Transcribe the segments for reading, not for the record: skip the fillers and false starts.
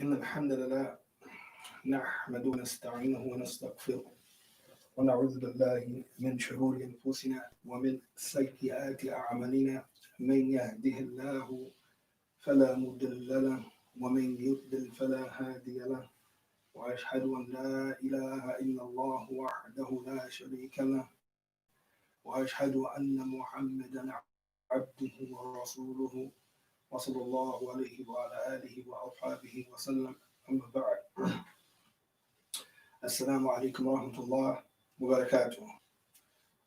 إن الحمد لله نحمده ونستعينه ونستغفره ونعوذ بالله من شرور أنفسنا ومن سيئات أعمالنا من يهده الله فلا مضل له ومن يضلل فلا هادي له وأشهد أن لا إله إلا الله وحده لا شريك له وأشهد أن محمدا عبده ورسوله وصلى الله عليه وعلى آله وأصحابه وسلم أما بعد السلام عليكم ورحمة الله وبركاته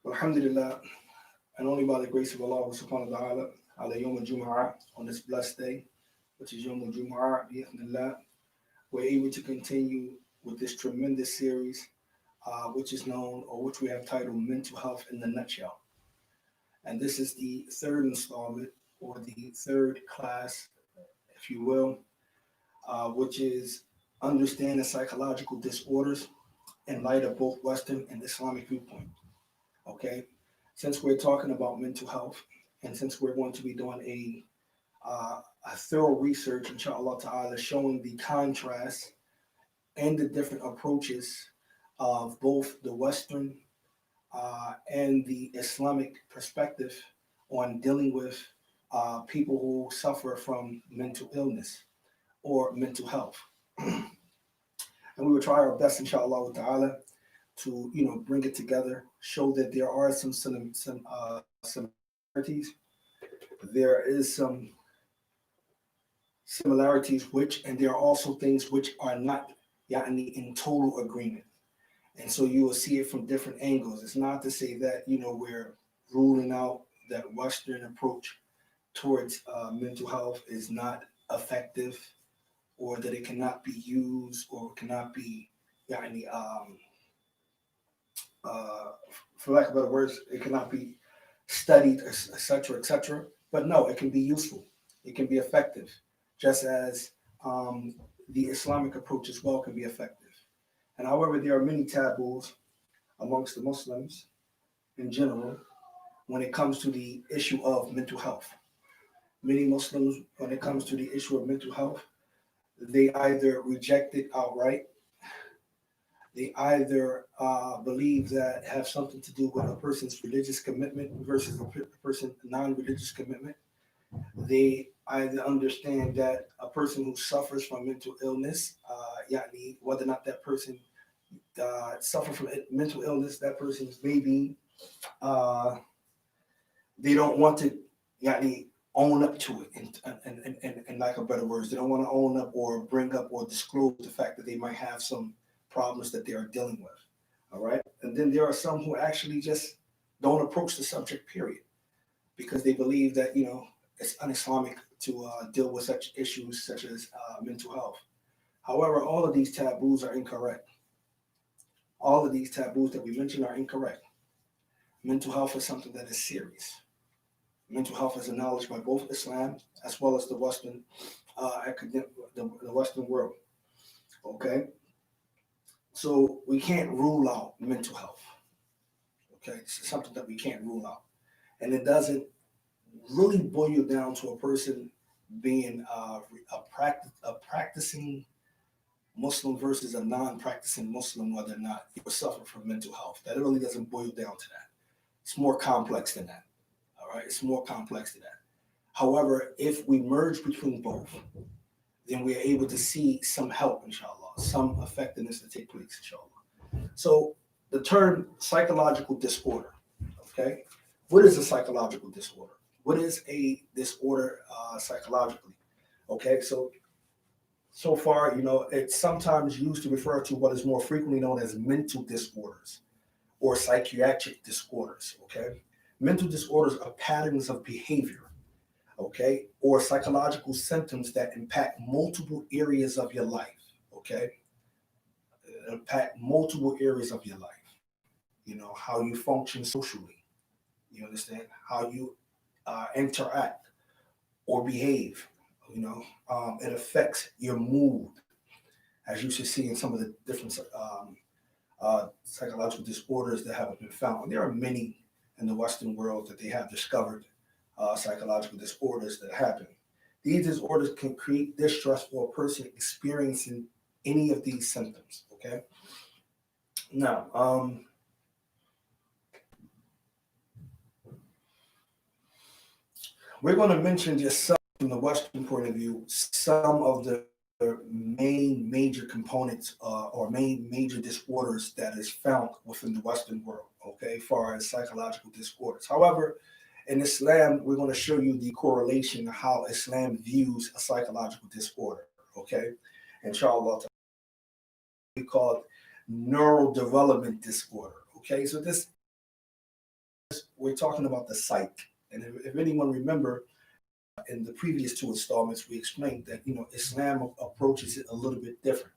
والحمد لله and only by the grace of Allah subhanahu wa ta'ala ala Yawm al-Jumu'ah on this blessed day which is Yawm al-Jumu'ah bi'ithnillah we're able to continue with this tremendous series which is known or which we have titled Mental Health in the Nutshell. And this is the third installment or the third class, if you will, which is understanding psychological disorders in light of both Western and Islamic viewpoint. Okay, since we're talking about mental health, and since we're going to be doing a thorough research, inshallah ta'ala, showing the contrast and the different approaches of both the Western and the Islamic perspective on dealing with people who suffer from mental illness or mental health. And we will try our best, inshallah ta'ala, to bring it together, show that there are some similarities. There is some similarities and there are also things which are not in total agreement. And so you will see it from different angles. It's not to say that we're ruling out that Western approach towards mental health is not effective, or that it cannot be used, or cannot be, for lack of better words, it cannot be studied, etc., etc. But no, it can be useful. It can be effective, just as the Islamic approach as well can be effective. And however, there are many taboos amongst the Muslims in general when it comes to the issue of mental health. Many Muslims, when it comes to the issue of mental health, they either reject it outright, they either believe that have something to do with a person's religious commitment versus a person's non-religious commitment. They either understand that a person who suffers from mental illness, whether or not that person suffer from mental illness, that person maybe they don't want to own up to it, and lack of better words, they don't want to own up or bring up or disclose the fact that they might have some problems that they are dealing with. All right, and then there are some who actually just don't approach the subject, period, because they believe that it's un-Islamic to deal with such issues such as mental health. However, all of these taboos are incorrect. All of these taboos that we mentioned are incorrect. Mental health is something that is serious. Mental health is acknowledged by both Islam as well as the Western the Western world. Okay, so we can't rule out mental health. Okay, this is something that we can't rule out, and it doesn't really boil down to a person being a practicing Muslim versus a non-practicing Muslim, whether or not you suffer from mental health. That really doesn't boil down to that. It's more complex than that. All right, it's more complex than that. However, if we merge between both, then we are able to see some help, inshallah, some effectiveness to take place, inshallah. So the term psychological disorder, okay? What is a psychological disorder? What is a disorder psychologically? Okay, so far, it's sometimes used to refer to what is more frequently known as mental disorders or psychiatric disorders, okay? Mental disorders are patterns of behavior, okay, or psychological symptoms that impact multiple areas of your life, okay? Impact multiple areas of your life. How you function socially, you understand? How you interact or behave, it affects your mood, as you should see in some of the different psychological disorders that have been found. And there are many in the Western world that they have discovered psychological disorders that happen. These disorders can create distress for a person experiencing any of these symptoms. Okay. Now, we're going to mention just some from the Western point of view, some of the main major components or main major disorders that is found within the Western world, okay, as far as psychological disorders. However, in Islam, we're going to show you the correlation of how Islam views a psychological disorder, okay? Inshallah, we call it neurodevelopment disorder, okay? So this, we're talking about the psyche. And if anyone remember, in the previous two installments, we explained that, Islam approaches it a little bit different.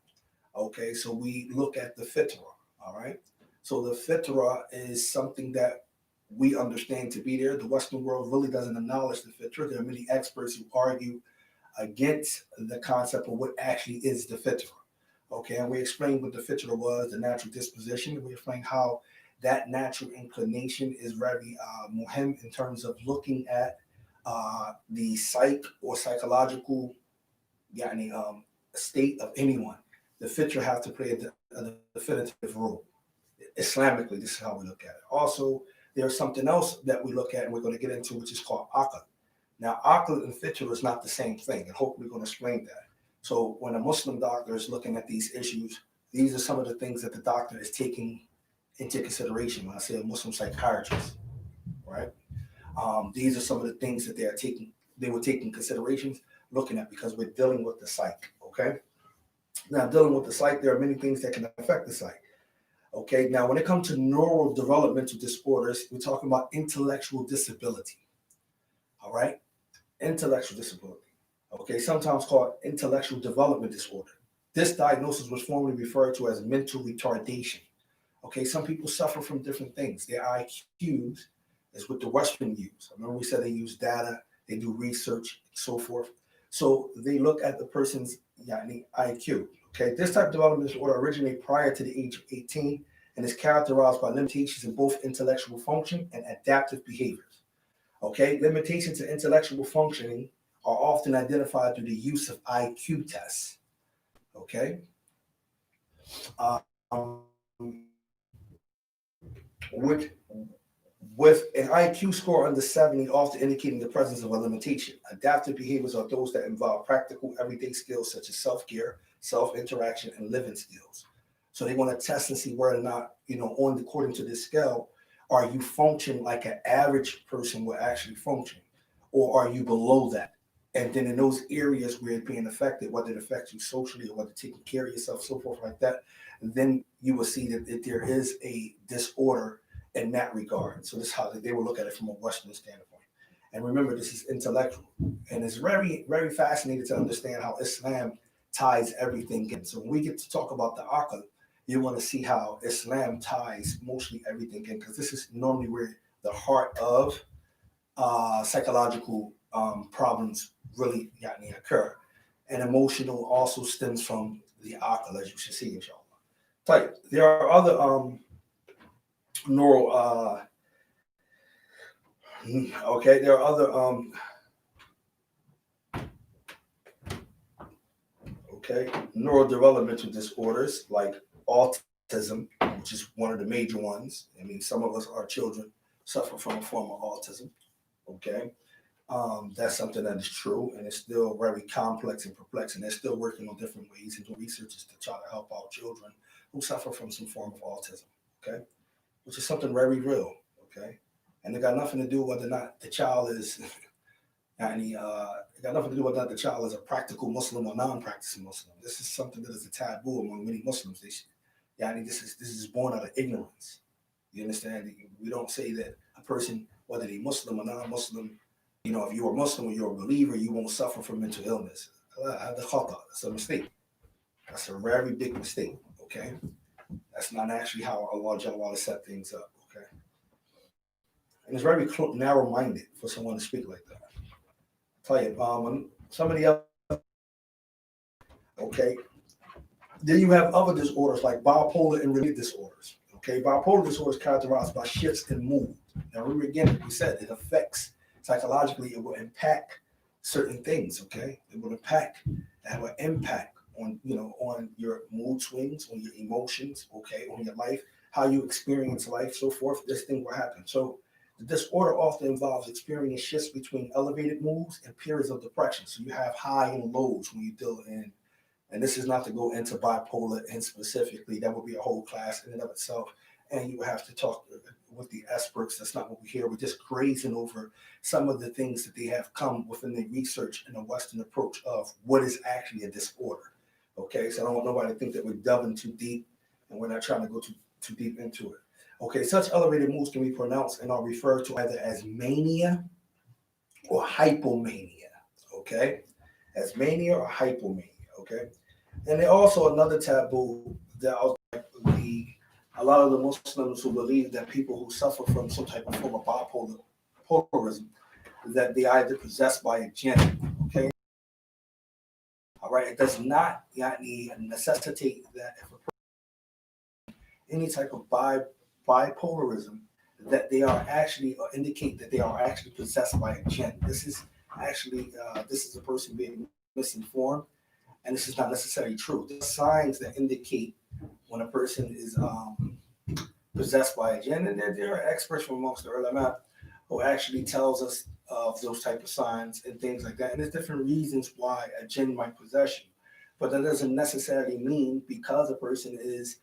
Okay, so we look at the fitra. All right, so the fitra is something that we understand to be there. The Western world really doesn't acknowledge the fitra. There are many experts who argue against the concept of what actually is the fitra. Okay, and we explained what the fitra was, the natural disposition. And we explained how that natural inclination is very muhim in terms of looking at the psych or psychological state of anyone. The fitra have to play a definitive role. Islamically, this is how we look at it. Also, there's something else that we look at and we're going to get into, which is called aql. Now, aql and fitra is not the same thing, and hopefully we're going to explain that. So when a Muslim doctor is looking at these issues, these are some of the things that the doctor is taking into consideration. When I say a Muslim psychiatrist, right? These are some of the things that they were taking considerations looking at, because we're dealing with the psyche, okay? Now, dealing with the psyche, there are many things that can affect the psyche, okay? Now, when it comes to neurodevelopmental disorders, we're talking about intellectual disability, all right? Intellectual disability, okay? Sometimes called intellectual development disorder. This diagnosis was formerly referred to as mental retardation, okay? Some people suffer from different things. Their IQs is what the Western use. I remember we said they use data, they do research, and so forth. So they look at the person's IQ. Okay, this type of development disorder originated prior to the age of 18 and is characterized by limitations in both intellectual function and adaptive behaviors. Okay, limitations in intellectual functioning are often identified through the use of IQ tests. Okay, which with an IQ score under 70, often indicating the presence of a limitation. Adaptive behaviors are those that involve practical everyday skills such as self-care, self-interaction, and living skills. So they want to test and see whether or not, according to this scale, are you functioning like an average person would actually function, or are you below that? And then in those areas where it's being affected, whether it affects you socially or whether taking care of yourself, so forth like that, then you will see that there is a disorder in that regard. So this is how they will look at it from a Western standpoint. And remember, this is intellectual. And it's very, very fascinating to understand how Islam ties everything in. So when we get to talk about the aql, you want to see how Islam ties mostly everything in, because this is normally where the heart of psychological problems really occur. And emotional also stems from the aql, as you should see, inshallah. Type. There are other neural okay, there are other neurodevelopmental disorders like autism, which is one of the major ones. I mean, some of us, our children, suffer from a form of autism. Okay, that's something that is true, and it's still very complex and perplexing. They're still working on different ways and doing researches to try to help out children who suffer from some form of autism. Okay, which is something very real. Okay, and it got nothing to do whether or not the child is it got nothing to do with whether the child is a practical Muslim or non-practicing Muslim. This is something that is a taboo among many Muslims. This is born out of ignorance. You understand? We don't say that a person, whether they're Muslim or non-Muslim, if you're a Muslim or you're a believer, you won't suffer from mental illness. That's a mistake. That's a very big mistake. Okay, that's not actually how Allah Jalla set things up. Okay, and it's very narrow-minded for someone to speak like that. Tell you, some of the other, okay. Then you have other disorders like bipolar and related disorders. Okay, bipolar disorder is characterized by shifts in mood. Now, remember again, we said it affects psychologically, it will impact certain things. Okay, it will have an impact on on your mood swings, on your emotions. Okay, on your life, how you experience life, so forth. This thing will happen. So the disorder often involves experiencing shifts between elevated moods and periods of depression. So you have high and lows when you deal in, and this is not to go into bipolar and specifically, that would be a whole class in and of itself. And you would have to talk with the experts. That's not what we hear. We're just grazing over some of the things that they have come within the research and the Western approach of what is actually a disorder. Okay, so I don't want nobody to think that we're delving too deep, and we're not trying to go too deep into it. Okay, such elevated moods can be pronounced and are referred to either as mania or hypomania. Okay, as mania or hypomania. Okay, and then also another taboo that the a lot of the Muslims who believe that people who suffer from some type of form of bipolarism, that they either possessed by a jinn. Okay, all right. It does not necessitate that if any type of bipolarism that they are actually or indicate that they are actually possessed by a jinn. This is actually this is a person being misinformed, and this is not necessarily true. There are signs that indicate when a person is possessed by a jinn, and there are experts from amongst the ulama who actually tells us of those type of signs and things like that. And there's different reasons why a jinn might possess you, but that doesn't necessarily mean because a person is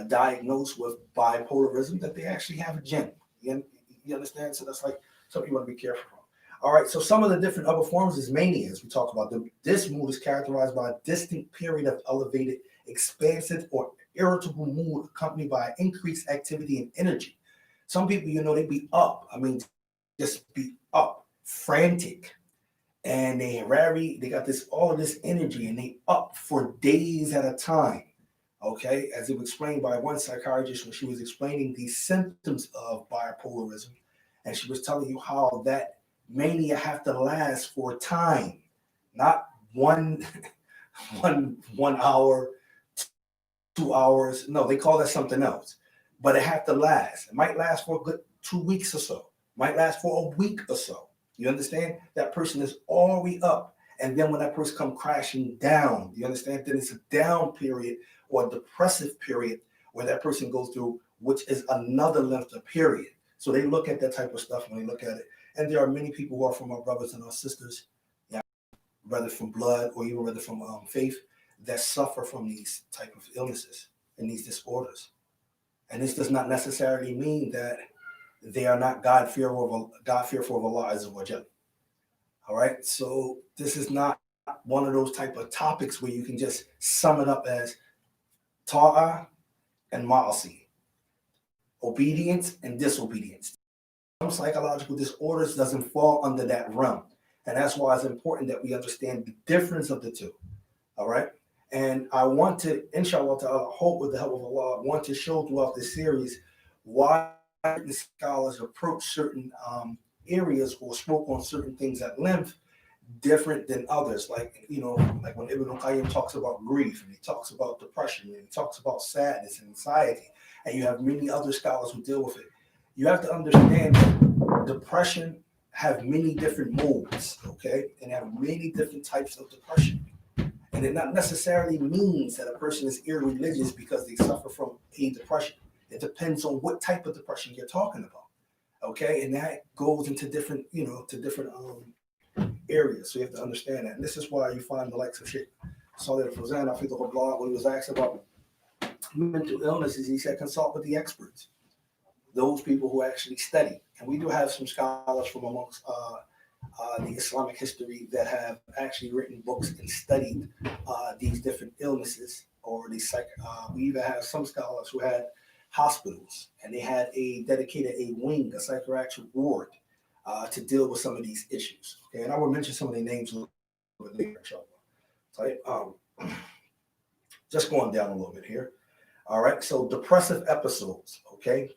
diagnosed with bipolarism that they actually have a jinn. You understand? So that's like something you want to be careful from. All right, so some of the different other forms is mania, as we talk about. This mood is characterized by a distinct period of elevated, expansive, or irritable mood accompanied by increased activity and energy. Some people, they be up. I mean, just be up, frantic, and they got all of this energy, and they up for days at a time. Okay, as it was explained by one psychiatrist when she was explaining the symptoms of bipolarism, and she was telling you how that mania have to last for time, not one one hour, 2 hours. No, they call that something else. But it have to last. It might last for a good 2 weeks or so. Might last for a week or so. You understand? That person is already up. And then when that person come crashing down, you understand? Then it's a down period or a depressive period where that person goes through, which is another length of period. So they look at that type of stuff when they look at it. And there are many people who are from our brothers and our sisters, whether from blood or even whether from faith, that suffer from these type of illnesses and these disorders. And this does not necessarily mean that they are not God fearful of Allah Azza wa Jal. All right. So this is not one of those type of topics where you can just sum it up as ta'ah and ma'asi, obedience and disobedience. Some psychological disorders doesn't fall under that realm. And that's why it's important that we understand the difference of the two. All right. And I want to, inshallah ta'ala, hope with the help of Allah, want to show throughout this series why the scholars approach certain areas or spoke on certain things at length different than others. Like when Ibn al-Qayyim talks about grief, and he talks about depression, and he talks about sadness and anxiety, and you have many other scholars who deal with it. You have to understand that depression have many different modes, okay, and have many different types of depression. And it not necessarily means that a person is irreligious because they suffer from a depression. It depends on what type of depression you're talking about. Okay, and that goes into different, to different areas. So you have to understand that. And this is why you find the likes of Sheikh Salih al-Fawzan, when he was asked about mental illnesses, he said consult with the experts, those people who actually study. And we do have some scholars from amongst the Islamic history that have actually written books and studied these different illnesses, or we even have some scholars who had hospitals and they had dedicated a wing, a psychiatric ward to deal with some of these issues. Okay, and I will mention some of the names a little bit later, inshallah. So, just going down a little bit here. All right, so depressive episodes, okay?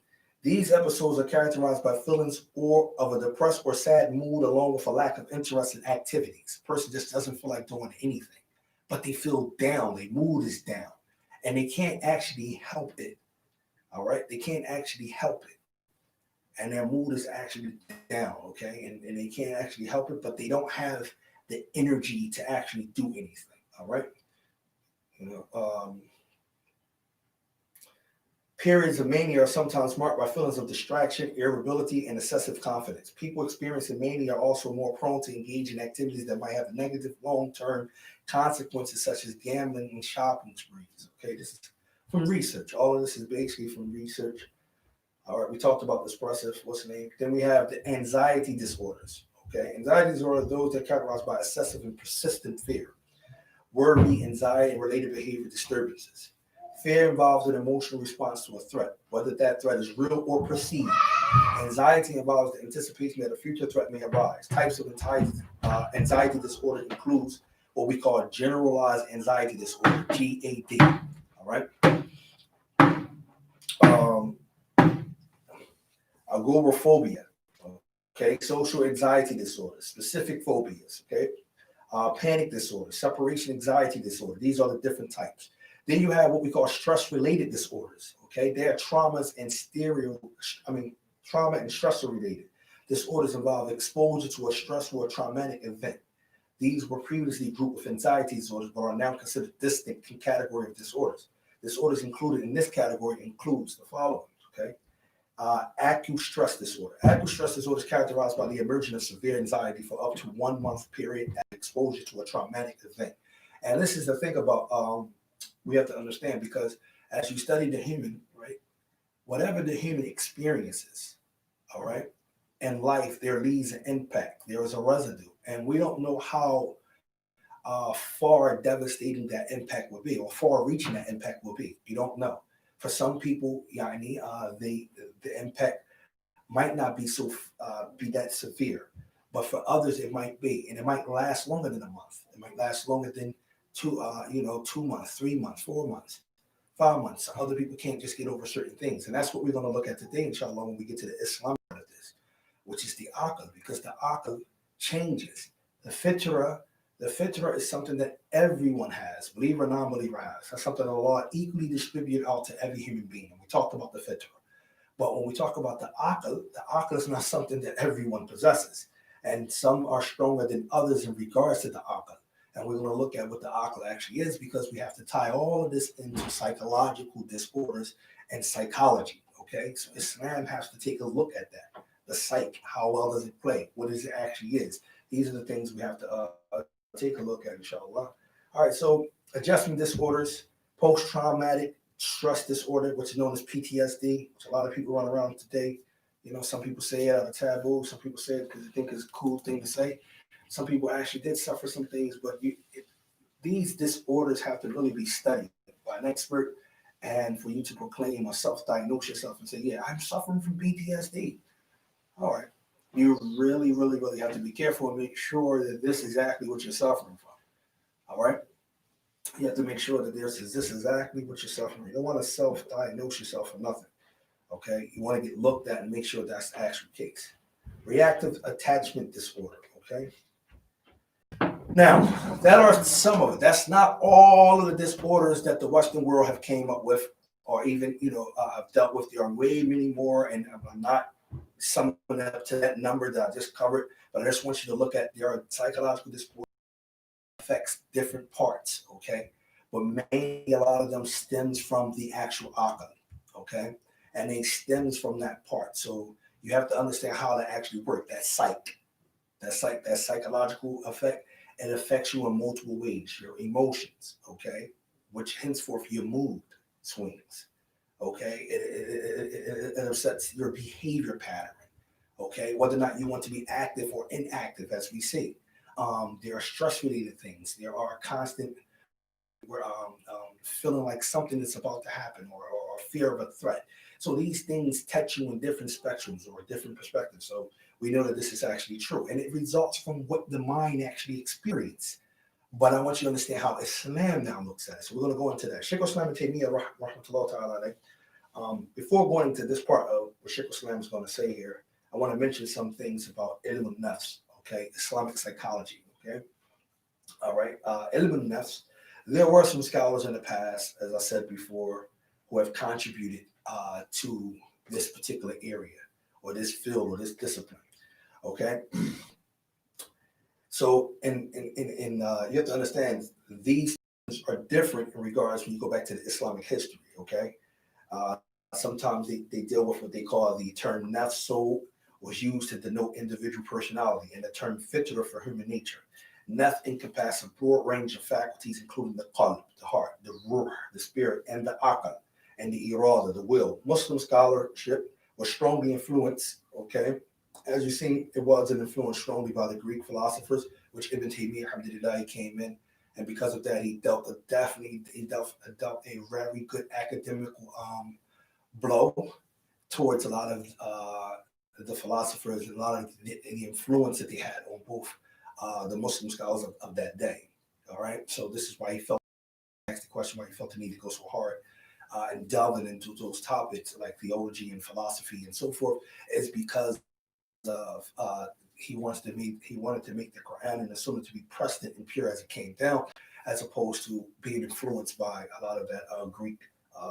These episodes are characterized by feelings of a depressed or sad mood, along with a lack of interest in activities. The person just doesn't feel like doing anything, but they feel down. Their mood is down, and they can't actually help it. All right, they can't actually help it. and their mood is actually down, okay, and they can't actually help it, but they don't have the energy to actually do anything. All right, you know. Periods of mania are sometimes marked by feelings of distraction, irritability, and excessive confidence. People experiencing mania are also more prone to engage in activities that might have negative long-term consequences, such as gambling and shopping sprees. Okay, this is from research. All of this is basically from research. All right, we talked about depressive, what's the name? Then we have the anxiety disorders. Okay, anxiety disorders are those that are characterized by excessive and persistent fear, worry, anxiety, and related behavior disturbances. Fear involves an emotional response to a threat, whether that threat is real or perceived. Anxiety involves the anticipation that a future threat may arise. Types of anxiety disorder includes what we call generalized anxiety disorder, GAD. All right. Um, agoraphobia. Okay. Social anxiety disorder, specific phobias. Okay. Panic disorder, separation anxiety disorder. These are the different types. Then you have what we call stress-related disorders. Okay, they are trauma and stressor-related disorders involve exposure to a stressful or traumatic event. These were previously grouped with anxiety disorders, but are now considered distinct category of disorders. Disorders included in this category includes the following. Okay, acute stress disorder. Acute stress disorder is characterized by the emergence of severe anxiety for up to 1 month period and exposure to a traumatic event. And this is the thing about we have to understand, because as you study the human, right, whatever the human experiences, all right, in life, there leaves an impact. There is a residue, and we don't know how far devastating that impact will be, or far-reaching that impact will be. You don't know. For some people, the impact might not be be that severe, but for others it might be, and it might last longer than a month. It might last longer than 2 months, 3 months, 4 months, 5 months. Other people can't just get over certain things, and that's what we're going to look at today, inshallah, when we get to the Islam part of this, which is the aql, because the aql changes. The fitra, the fitra is something that everyone has, believer or non-believer has. That's something Allah equally distributed out to every human being. And we talked about the fitra. But when we talk about the aql is not something that everyone possesses. And some are stronger than others in regards to the aql. And we're going to look at what the aql actually is, because we have to tie all of this into psychological disorders and psychology. Okay, so Islam has to take a look at that. The psyche, how well does it play? What is it actually is? These are the things we have to take a look at, inshallah. All right, so adjustment disorders, post-traumatic stress disorder, which is known as PTSD, which a lot of people run around today. You know, some people say it out of taboo. Some people say it because they think it's a cool thing to say. Some people actually did suffer some things, but these disorders have to really be studied by an expert, and for you to proclaim or self-diagnose yourself and say, yeah, I'm suffering from PTSD. All right. You really, really, really have to be careful and make sure that this is exactly what you're suffering from. All right. You have to make sure that this is exactly what you're suffering from. You don't want to self-diagnose yourself for nothing. Okay. You want to get looked at and make sure that's the actual case. Reactive attachment disorder. Okay. Now, that are some of it. That's not all of the disorders that the Western world have came up with, or even, have dealt with. There are way many more, and I'm not summing up to that number that I just covered, but I just want you to look at, there are psychological disorders that affects different parts, okay? But mainly a lot of them stems from the actual aql, okay? And they stems from that part. So you have to understand how that actually works, that psychological effect. It affects you in multiple ways. Your emotions, okay, which henceforth your mood swings, okay. It upsets your behavior pattern, okay, whether or not you want to be active or inactive, as we see. There are stress-related things. There are constant feeling like something is about to happen, or fear of a threat. So these things touch you in different spectrums or different perspectives. So we know that this is actually true, and it results from what the mind actually experiences. But I want you to understand how Islam now looks at it. So we're going to go into that. Sheikh Islam ibn Taymiyyah, rahmatullah ta'ala, before going into this part of what Sheikh Islam is going to say here, I want to mention some things about ilm al-nafs, okay, Islamic psychology, okay. All right, ilm al-nafs. There were some scholars in the past, as I said before, who have contributed to this particular area, or this field or this discipline. Okay, so you have to understand these things are different in regards when you go back to the Islamic history. Okay, uh, sometimes they deal with what they call the term nafs, soul, was used to denote individual personality, and the term fitra for human nature. Nafs encompasses a broad range of faculties, including the qalb, the heart, the ruh, the spirit, and the aql, and the irada, the will. Muslim scholarship was strongly influenced, okay, as you see, it was an influence strongly by the Greek philosophers, which Ibn Taymiyyah, alhamdulillah, came in. And because of that, he dealt a very good academical blow towards a lot of the philosophers and a lot of the influence that they had on both the Muslim scholars of that day. All right. So this is why he felt, asked the question, why he felt the need to go so hard and delving into those topics like theology and philosophy and so forth, is because of he wanted to make the Quran and the Sunnah to be pristine and pure as it came down, as opposed to being influenced by a lot of that Greek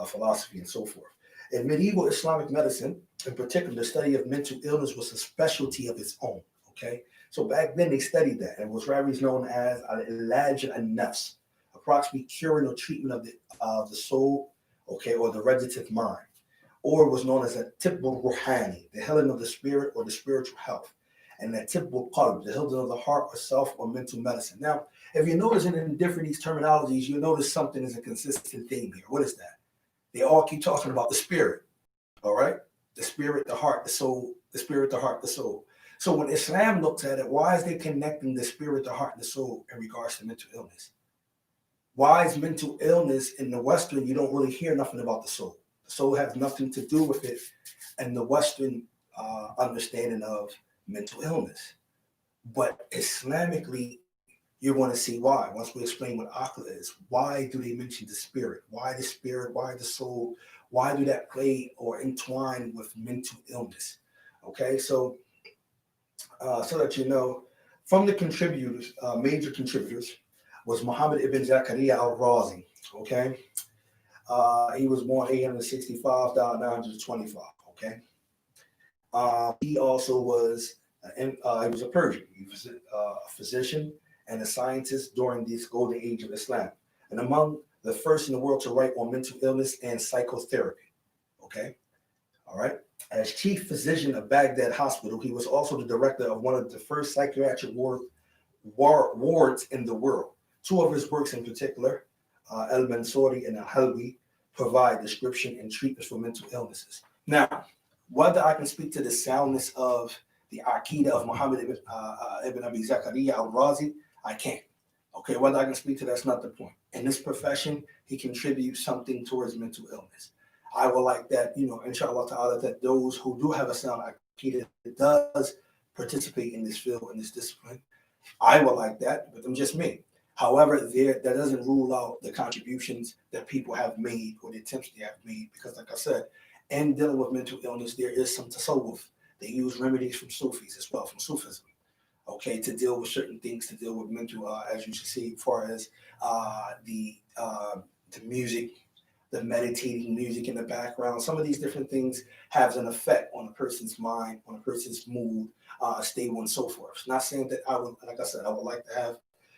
philosophy and so forth. In medieval Islamic medicine, in particular, the study of mental illness was a specialty of its own. Okay, so back then they studied that, and was rather known as al-ilaj an-nafs, approximately curing or treatment of the soul, okay, or the vegetative mind, or was known as a tibbul ruhani, the healing of the spirit or the spiritual health, and that tibbul qalb, the healing of the heart or self or mental medicine. Now, if you notice in different these terminologies, you'll notice something is a consistent theme here. What is that? They all keep talking about the spirit, all right? The spirit, the heart, the soul, the spirit, the heart, the soul. So when Islam looks at it, why is they connecting the spirit, the heart, and the soul in regards to mental illness? Why is mental illness in the Western, you don't really hear nothing about the soul? The soul has nothing to do with it and the Western understanding of mental illness. But Islamically, you're going to see why. Once we explain what aql is, why do they mention the spirit? Why the spirit? Why the soul? Why do that play or entwine with mental illness? Okay, so so that you know, from the contributors, major contributors, was Muhammad ibn Zakaria al-Razi. Okay, he was born 865, died 925. Okay, he also was he was a Persian. He was a physician and a scientist during this golden age of Islam, and among the first in the world to write on mental illness and psychotherapy. Okay, all right. As chief physician of Baghdad Hospital, he was also the director of one of the first psychiatric wards in the world. Two of his works in particular, Al-Mansuri and Al-Halwi, provide description and treatments for mental illnesses. Now, whether I can speak to the soundness of the Aqidah of Muhammad ibn Abi Zakaria al-Razi, I can't. Okay, whether I can speak to that's not the point. In this profession, he contributes something towards mental illness. I would like that, inshallah ta'ala, that those who do have a sound Aqidah does participate in this field, in this discipline. I would like that, but I'm just me. However, that doesn't rule out the contributions that people have made or the attempts they have made, because like I said, in dealing with mental illness, there is some tasawwuf. They use remedies from Sufis as well, from Sufism, okay, to deal with certain things, to deal with mental, as you should see, as far as the music, the meditating music in the background. Some of these different things have an effect on a person's mind, on a person's mood, stable, and so forth. Not saying that I would, like I said, I would like to have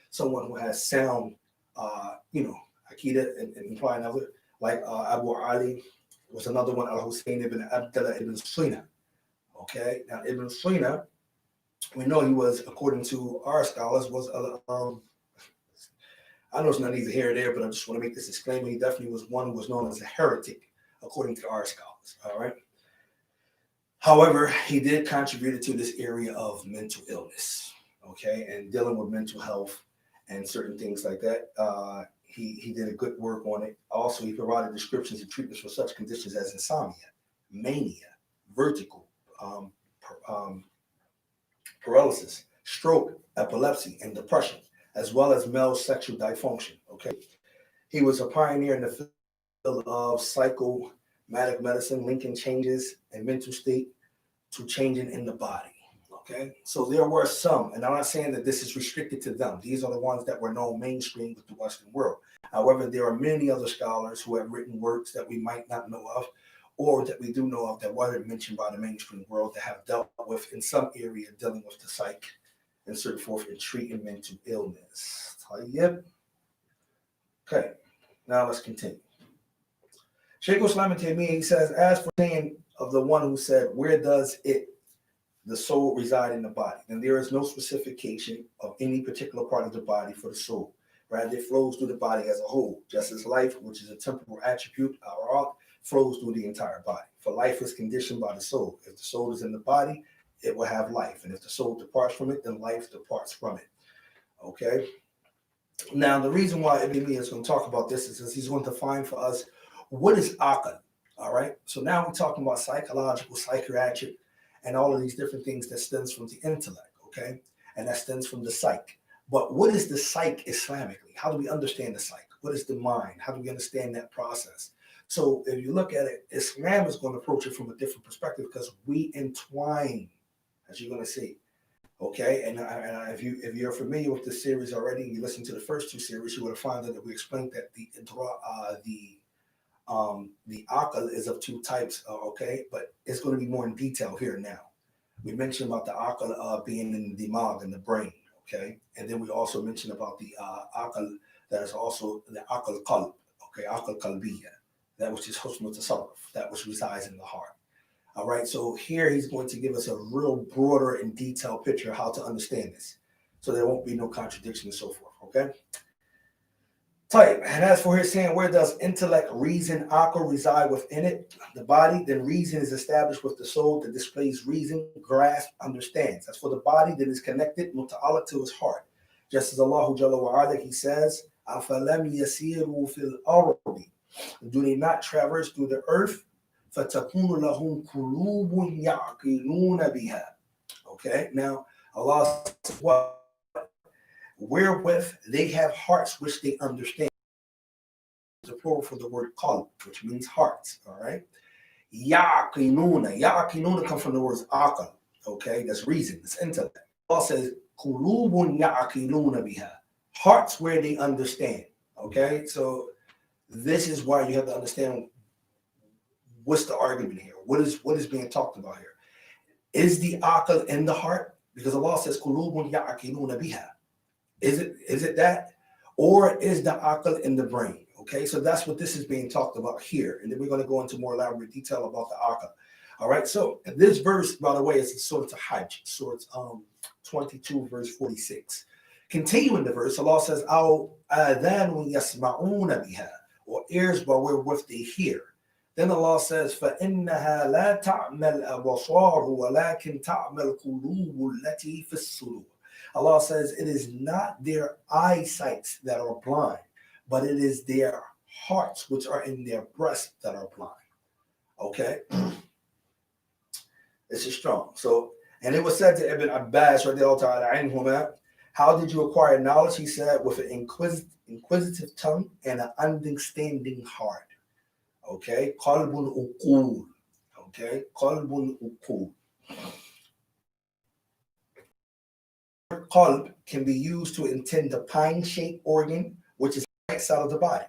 someone who has sound, Akida and implying other, like Abu Ali was another one, Al Hussein ibn Abdullah ibn Sina. Okay, now Ibn Sina, we know he was, according to our scholars, was I know it's not either here or there, but I just want to make this disclaimer. He definitely was one who was known as a heretic, according to our scholars. All right. However, he did contribute to this area of mental illness, okay, and dealing with mental health and certain things like that. He did a good work on it. Also, he provided descriptions and treatments for such conditions as insomnia, mania, vertigo, paralysis, stroke, epilepsy, and depression, as well as male sexual dysfunction. Okay, he was a pioneer in the field of psychosomatic medicine, linking changes in mental state to changing in the body. Okay, so there were some, and I'm not saying that this is restricted to them. These are the ones that were known mainstream with the Western world. However, there are many other scholars who have written works that we might not know of, or that we do know of that weren't mentioned by the mainstream world that have dealt with in some area dealing with the psyche and so forth in treating mental illness. Yep. Okay, now let's continue. Shaykh Islam ibn Taymiyyah, he says, as for saying of the one who said, where does the soul reside in the body? And there is no specification of any particular part of the body for the soul. Rather, it flows through the body as a whole, just as life, which is a temporal attribute, our flows through the entire body. For life is conditioned by the soul. If the soul is in the body, it will have life. And if the soul departs from it, then life departs from it. Okay? Now, the reason why Ibn Taymiyyah is going to talk about this is because he's going to define for us what is aql. All right? So now we're talking about psychological, psychiatric, and all of these different things that stems from the intellect, okay? And that stems from the psyche. But what is the psyche Islamically? How do we understand the psyche? What is the mind? How do we understand that process? So if you look at it, Islam is going to approach it from a different perspective because we entwine, as you're going to see, okay? And if you're familiar with this series already and you listen to the first two series, you will find that we explained that the aql is of two types, okay? But it's going to be more in detail here now. We mentioned about the aql being in the dimag, in the brain, okay? And then we also mentioned about the aql that is also the aql qalb, okay? Aql qalbiyya, that which is husnul tasarruf, that which resides in the heart. All right, so here he's going to give us a real broader and detailed picture of how to understand this. So there won't be no contradiction and so forth, okay? Type. And as for his saying, where does intellect, reason, aql reside within it, the body? Then reason is established with the soul that displays reason, grasp, understands. As for the body that is connected, muta'alliq to his heart. Just as Allah Jalla wa Ala, he says, أَفَلَمْ يَسِيرُوا فِي الْأَرْضِ. Do they not traverse through the earth? فَتَكُونُ لَهُمْ قُلُوبٌ يَعْقِلُونَ بِهَا. Okay, now Allah says what? Wherewith they have hearts which they understand. The plural for the word qalb, which means hearts. All right. Ya'qinuna. Ya'qinuna come from the words aql. Okay, that's reason, it's intellect. Allah says, Qulubun ya'qiluna biha. Hearts where they understand. Okay, so this is why you have to understand what's the argument here. What is being talked about here? Is the aql in the heart? Because Allah says, Qulubun ya'qiluna biha. Is it that? Or is the aql in the brain? Okay, so that's what this is being talked about here. And then we're going to go into more elaborate detail about the aql. All right, so this verse, by the way, is sort of Hajj, sort 22, verse 46. Continuing the verse, Allah says, أَوْ آذَانٌ يَسْمَعُونَ بِهَا, or ears by wherewith they hear. Then Allah says, فَإِنَّهَا لَا تَعْمَلْ أَبْصَارُ وَلَكِنْ تَعْمَلْ قُلُوبُ الَّتِي فِي الصُّدُورِ. Allah says it is not their eyesights that are blind, but it is their hearts which are in their breasts that are blind. Okay? This is strong. So, and it was said to Ibn Abbas, radiallahu ta'ala anhuma, how did you acquire knowledge? He said, with an inquisitive tongue and an understanding heart. Okay? Qalbun uqul. Okay? Qalbun uqul. Qalb can be used to intend the pine-shaped organ, which is the right side of the body.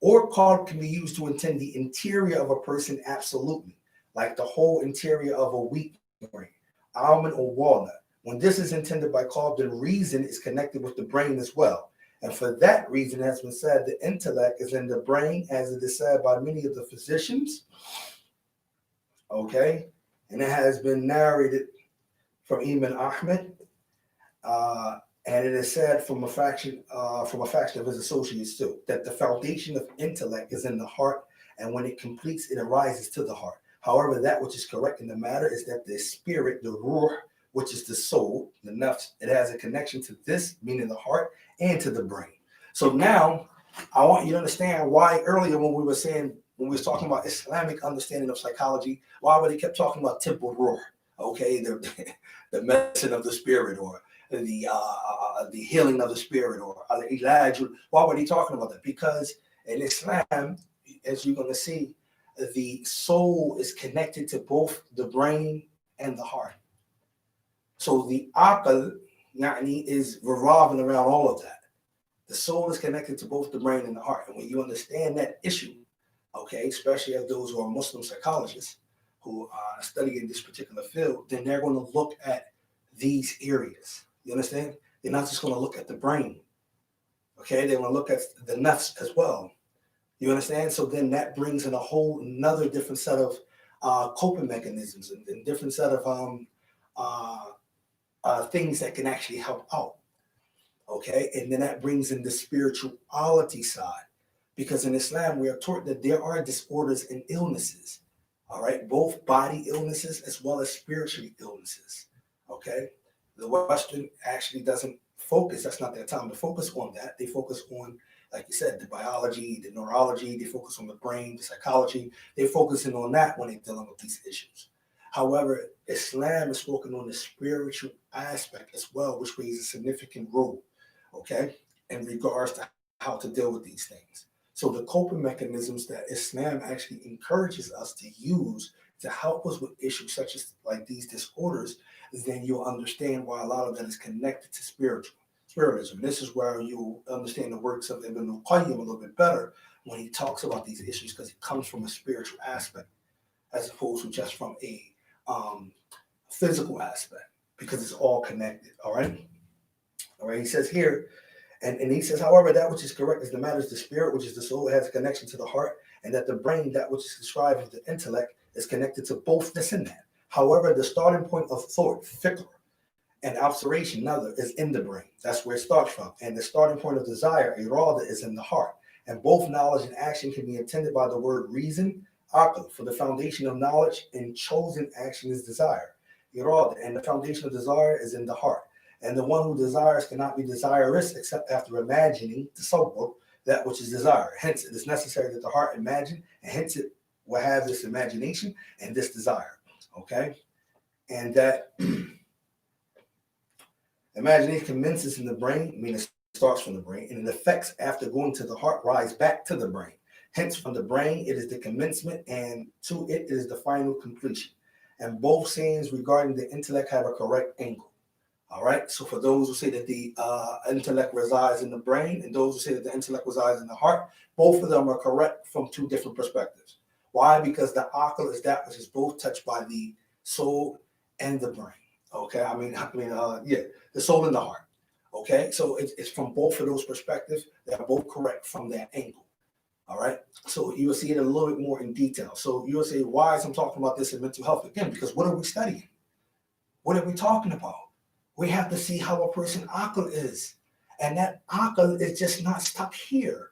Or qalb can be used to intend the interior of a person absolutely, like the whole interior of a wheat grain, almond or walnut. When this is intended by qalb, then reason is connected with the brain as well. And for that reason, it has been said, the intellect is in the brain, as it is said by many of the physicians. Okay? And it has been narrated from Imam Ahmed. And it is said from a faction of his associates too, that the foundation of intellect is in the heart, and when it completes, it arises to the heart. However, that which is correct in the matter is that the spirit, the ruh, which is the soul, the nafs, it has a connection to this, meaning the heart, and to the brain. So now, I want you to understand why earlier when we were talking about Islamic understanding of psychology, why they kept talking about tibbul ruh, okay, the medicine of the spirit, or the healing of the spirit, or al-ilaj. Why were they talking about that? Because in Islam, as you're going to see, the soul is connected to both the brain and the heart. So the aql is revolving around all of that. The soul is connected to both the brain and the heart. And when you understand that issue, okay, especially as those who are Muslim psychologists who are studying this particular field, then they're going to look at these areas. You understand? They're not just going to look at the brain. Okay, they're going to look at the nuts as well. You understand? So then that brings in a whole another different set of coping mechanisms and different set of uh, things that can actually help out. Okay, and then that brings in the spirituality side, because in Islam we are taught that there are disorders and illnesses. All right, both body illnesses as well as spiritual illnesses. Okay, the Western actually doesn't focus. That's not their time to focus on that. They focus on, like you said, the biology, the neurology. They focus on the brain, the psychology. They're focusing on that when they're dealing with these issues. However, Islam is focusing on the spiritual aspect as well, which plays a significant role, okay, in regards to how to deal with these things. So the coping mechanisms that Islam actually encourages us to use to help us with issues such as like these disorders, then you'll understand why a lot of that is connected to spiritualism. This is where you'll understand the works of Ibn al-Qayyim a little bit better when he talks about these issues, because it comes from a spiritual aspect as opposed to just from a um, physical aspect, because it's all connected. All right. All right. He says here, and he says, however, that which is correct is the matter is the spirit, which is the soul, has a connection to the heart, and that the brain, that which is described as the intellect, is connected to both this and that. However, the starting point of thought, fikr, and observation, another, is in the brain. That's where it starts from. And the starting point of desire, irada, is in the heart. And both knowledge and action can be intended by the word reason, aql, for the foundation of knowledge and chosen action is desire. Irada, and the foundation of desire is in the heart. And the one who desires cannot be desirous except after imagining, tasawwur, that which is desired. Hence, it is necessary that the heart imagine, and hence it will have this imagination and this desire. Okay? And that imagination commences in the brain, meaning it starts from the brain, and it affects after going to the heart, rise back to the brain. Hence, from the brain, it is the commencement, and to it is the final completion. And both sayings regarding the intellect have a correct angle. All right. So for those who say that the intellect resides in the brain and those who say that the intellect resides in the heart, both of them are correct from two different perspectives. Why? Because the aql is that which is both touched by the soul and the brain. Okay. Yeah, the soul and the heart. Okay. So it's from both of those perspectives. They're both correct from that angle. All right. So you will see it a little bit more in detail. So you will say, why is I'm talking about this in mental health again? Because what are we studying? What are we talking about? We have to see how a person aql is. And that aql is just not stuck here.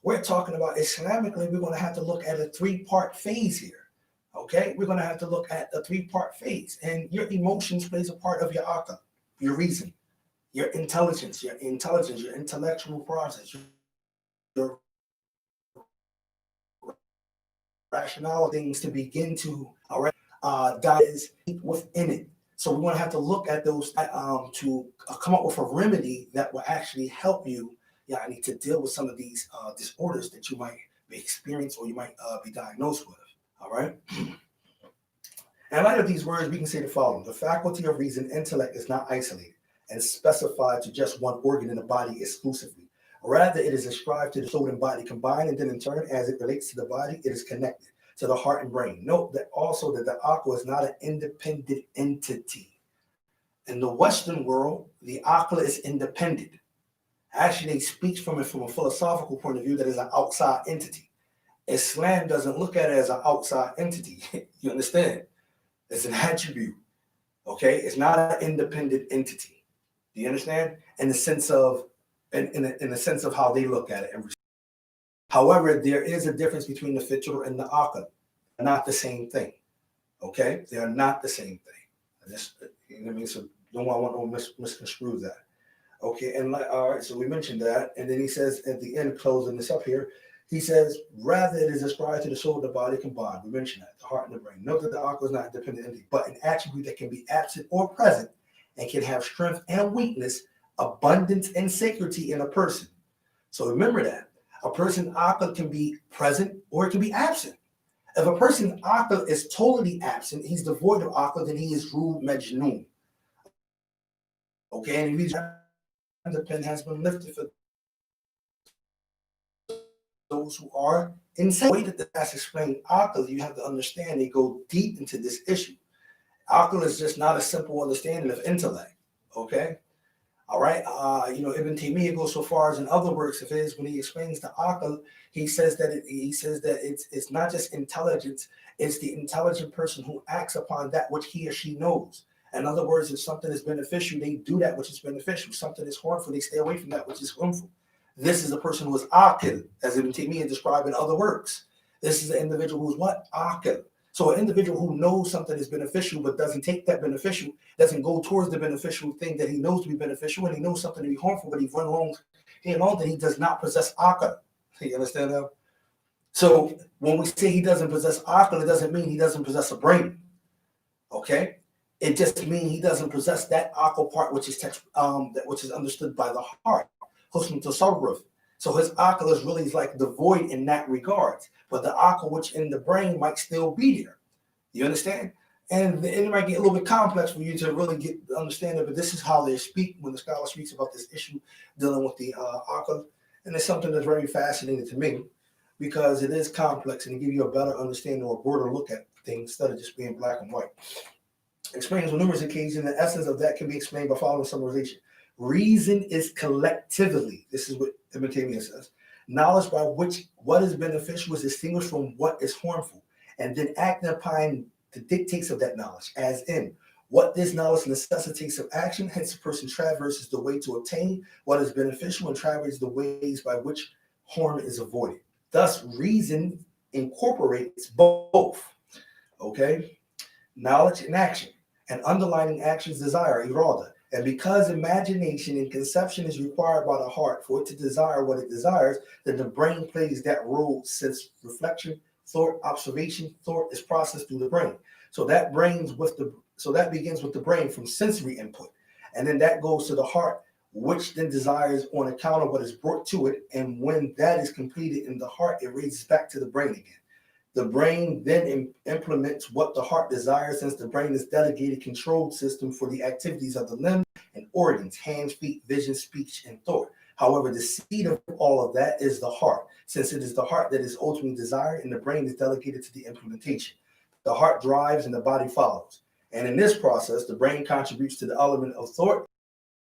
We're talking about Islamically, we're going to have to look at a three-part phase here. Okay? We're going to have to look at a three-part phase. And your emotions plays a part of your aql, your reason, your intelligence, your intellectual process, your rationale, things to begin to, all right, that is within it. So we're going to have to look at those to come up with a remedy that will actually help you, to deal with some of these disorders that you might be experiencing or you might be diagnosed with. All right. And in light of these words, we can say the following: the faculty of reason, intellect, is not isolated and specified to just one organ in the body exclusively. Rather, it is ascribed to the soul and body combined, and then in turn, as it relates to the body, it is connected to the heart and brain. Note that also that the aql is not an independent entity. In the Western world, the aql is independent. Actually, it speaks from it from a philosophical point of view that is an outside entity. Islam doesn't look at it as an outside entity. You understand? It's an attribute. Okay, it's not an independent entity. Do you understand? In the sense of, in the sense of how they look at it. However, there is a difference between the fitr and the aql. They're not the same thing. Okay, they are not the same thing. You know what I mean? So don't want to misconstrue that. Okay, and all right, so we mentioned that, and then he says at the end, closing this up here, he says, rather it is ascribed to the soul, the body combined. We mentioned that, the heart and the brain. Note that the aql is not independent entity, but an attribute that can be absent or present and can have strength and weakness, abundance and scarcity in a person. So remember that. A person's aql can be present or it can be absent. If a person's aql is totally absent, he's devoid of aql, then he is ruled majnoon. Okay, and the pen has been lifted for those who are insane. The way that that's explained, Akal, you have to understand they go deep into this issue. Akal is just not a simple understanding of intellect. Okay. All right. Ibn Taymiyyah goes so far as in other works of his when he explains the Akal, he says that it's not just intelligence, it's the intelligent person who acts upon that which he or she knows. In other words, if something is beneficial, they do that which is beneficial. Something is harmful, they stay away from that which is harmful. This is a person who is Akil, as Ibn Taymiyyah described in other works. This is an individual who is what? Akil. So an individual who knows something is beneficial but doesn't take that beneficial, doesn't go towards the beneficial thing that he knows to be beneficial, and he knows something to be harmful, but he run along, that he does not possess akal. You understand that? So when we say he doesn't possess akal, it doesn't mean he doesn't possess a brain. Okay? It just means he doesn't possess that akal part which is understood by the heart. Husn tasarruf. So his akal is really like devoid in that regard. But the akal which in the brain might still be there. You understand? And it might get a little bit complex for you to really get the understanding, but this is how they speak when the scholar speaks about this issue dealing with the akal. And it's something that's very fascinating to me because it is complex and it gives you a better understanding or a broader look at things instead of just being black and white. Explains on numerous occasions the essence of that can be explained by following summarization. Reason is collectively, this is what Ibn Taymiyyah says, knowledge by which what is beneficial is distinguished from what is harmful, and then acting upon the dictates of that knowledge, as in what this knowledge necessitates of action, hence a person traverses the way to obtain what is beneficial and traverses the ways by which harm is avoided. Thus, reason incorporates both, okay? Knowledge and action, and underlying action's desire, irada. And because imagination and conception is required by the heart for it to desire what it desires, then the brain plays that role since reflection, thought, observation, thought is processed through the brain. So that begins with the brain from sensory input. And then that goes to the heart, which then desires on account of what is brought to it. And when that is completed in the heart, it raises back to the brain again. The brain then implements what the heart desires, since the brain is delegated control system for the activities of the limbs and organs, hands, feet, vision, speech, and thought. However, the seed of all of that is the heart, since it is the heart that is ultimately desired and the brain is delegated to the implementation. The heart drives and the body follows. And in this process, the brain contributes to the element of thought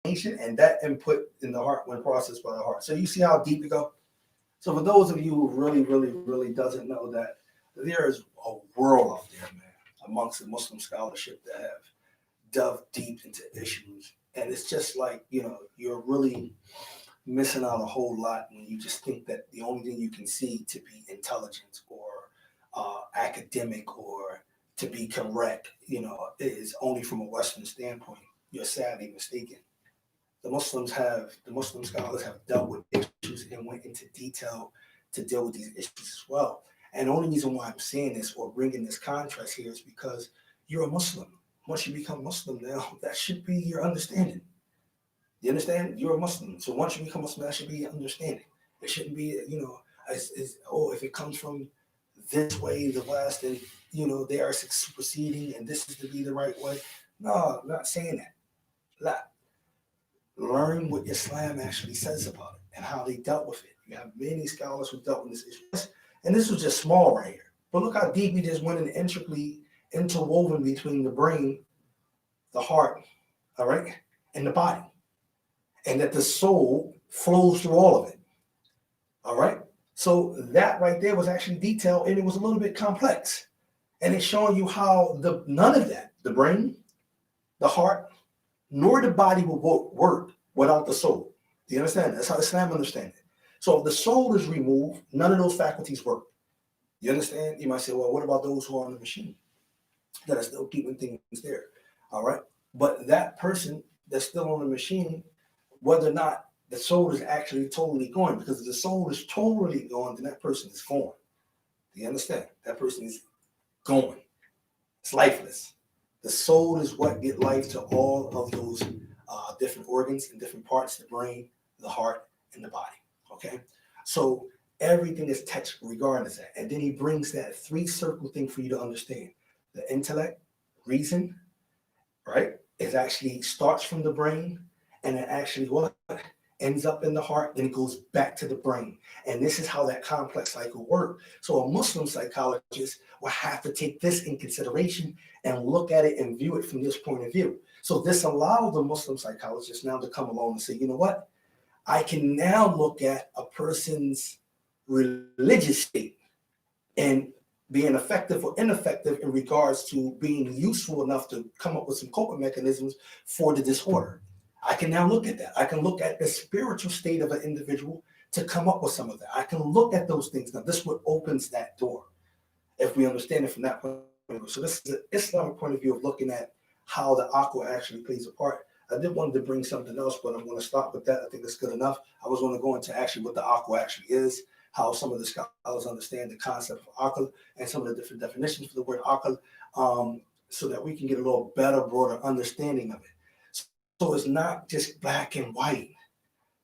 and that input in the heart when processed by the heart. So you see how deep it goes? So for those of you who really doesn't know that, there is a world out there, man, amongst the Muslim scholarship that have delved deep into issues. And it's just like, you're really missing out a whole lot when you just think that the only thing you can see to be intelligent or academic or to be correct, is only from a Western standpoint. You're sadly mistaken. The Muslim scholars have dealt with issues and went into detail to deal with these issues as well. And the only reason why I'm saying this or bringing this contrast here is because you're a Muslim. Once you become Muslim now, that should be your understanding. You understand? You're a Muslim. So once you become Muslim, that should be your understanding. It shouldn't be, if it comes from this way, the West, and, they are superseding and this is to be the right way. No, I'm not saying that. Learn what Islam actually says about it and how they dealt with it. You have many scholars who dealt with this issue. And this was just small right here. But look how deep we just went and intricately interwoven between the brain, the heart, all right, and the body. And that the soul flows through all of it. All right. So that right there was actually detailed and it was a little bit complex. And it's showing you how none of that, the brain, the heart, nor the body will work without the soul. Do you understand? That's how Islam understands it. So if the soul is removed, none of those faculties work. You understand? You might say, well, what about those who are on the machine that are still keeping things there? All right. But that person that's still on the machine, whether or not the soul is actually totally gone, because if the soul is totally gone, then that person is gone. Do you understand? That person is gone. It's lifeless. The soul is what gives life to all of those different organs and different parts, the brain, the heart, and the body. Okay? So everything is touched regardless of that. And then he brings that three-circle thing for you to understand. The intellect, reason, right? It actually starts from the brain, and it actually what? ends up in the heart, then it goes back to the brain. And this is how that complex cycle works. So a Muslim psychologist will have to take this in consideration and look at it and view it from this point of view. So this allows the Muslim psychologist now to come along and say, you know what? I can now look at a person's religious state and being effective or ineffective in regards to being useful enough to come up with some coping mechanisms for the disorder. I can now look at that. I can look at the spiritual state of an individual to come up with some of that. I can look at those things. Now, this what opens that door if we understand it from that point of view. So this is an Islamic point of view of looking at how the aqua actually plays a part. I did want to bring something else, but I'm going to stop with that. I think that's good enough. I was going to go into actually what the aqua actually is, how some of the scholars understand the concept of aql and some of the different definitions for the word aql, so that we can get a little better, broader understanding of it. So it's not just black and white.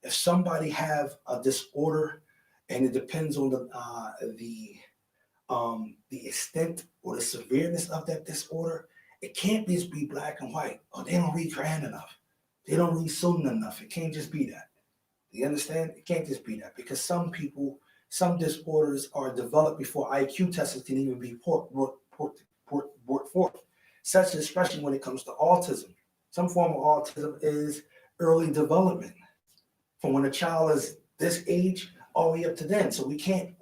If somebody have a disorder, and it depends on the extent or the severeness of that disorder, it can't just be black and white. Oh, they don't read Quran enough. They don't read Sunnah enough. It can't just be that. Do you understand? It can't just be that, because some people, some disorders are developed before IQ tests can even be brought forth, such as especially when it comes to autism. Some form of autism is early development from when a child is this age all the way up to then. So we can't,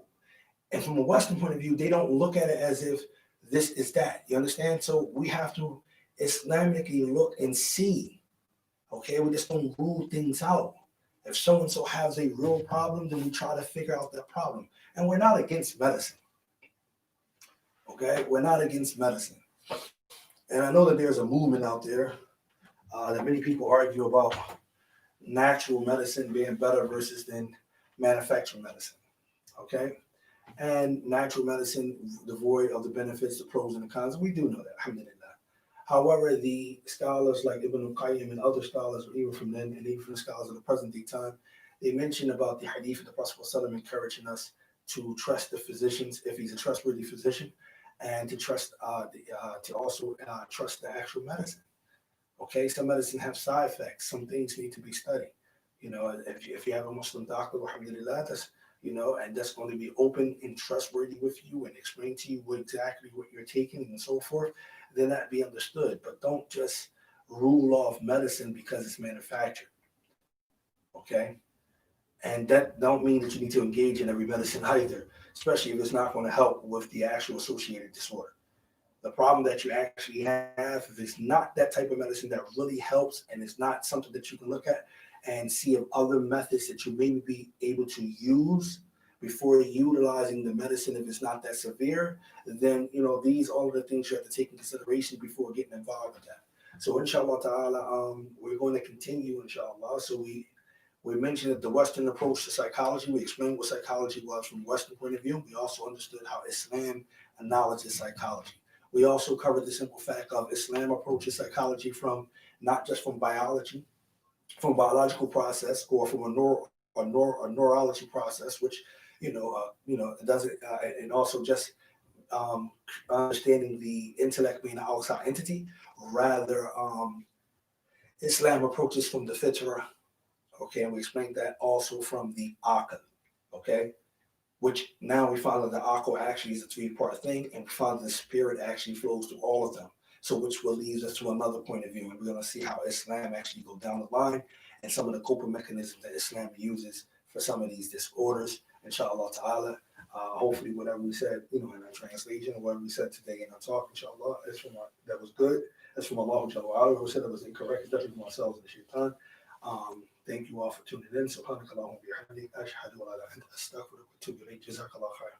and from a Western point of view, they don't look at it as if this is that. You understand? So we have to Islamically look and see. Okay, we just don't rule things out. If so-and-so has a real problem, then we try to figure out that problem. And we're not against medicine. Okay, we're not against medicine. And I know that there's a movement out there that many people argue about natural medicine being better versus than manufactured medicine. Okay, and natural medicine devoid of the benefits, the pros and the cons. We do know that, alhamdulillah. However, the scholars like Ibn al-Qayyim and other scholars, even from then and even from the scholars of the present day time, they mention about the hadith of the Prophet ﷺ encouraging us to trust the physicians if he's a trustworthy physician, and to trust to also trust the actual medicine. Okay, some medicine have side effects. Some things need to be studied. You know, if you have a Muslim doctor, alhamdulillah, that's, you know, and that's going to be open and trustworthy with you and explain to you what exactly what you're taking and so forth, then that be understood. But don't just rule off medicine because it's manufactured. Okay, and that don't mean that you need to engage in every medicine either, especially if it's not going to help with the actual associated disorder. The problem that you actually have, if it's not that type of medicine that really helps, and it's not something that you can look at and see of other methods that you may be able to use before utilizing the medicine, if it's not that severe, then, you know, these all of the things you have to take in consideration before getting involved with that. So inshallah ta'ala, we're going to continue, inshallah. So we mentioned that the Western approach to psychology, we explained what psychology was from a Western point of view. We also understood how Islam acknowledges psychology. We also covered the simple fact of Islam approaches psychology from not just from biology, from a biological process, or from a neurology process, which it doesn't, and also just understanding the intellect being an outside entity. Rather, Islam approaches from the fitra. Okay, and we explained that also from the aql. Okay, which now we found that the aqua actually is a three-part thing, and we found that the spirit actually flows through all of them. So which will lead us to another point of view, and we're going to see how Islam actually goes down the line and some of the coping mechanisms that Islam uses for some of these disorders. Inshallah ta'ala, hopefully whatever we said, in our translation, or whatever we said today in our talk, inshallah, that was good. That's from Allah Jalla. Who said it was incorrect, it's definitely from ourselves and the shaitan. Thank you all for tuning in. Subhanakallahumma bihamdik, ashhadu an la ilaha illa anta, astaghfiruka wa atubu ilayk. Jazakallah khair.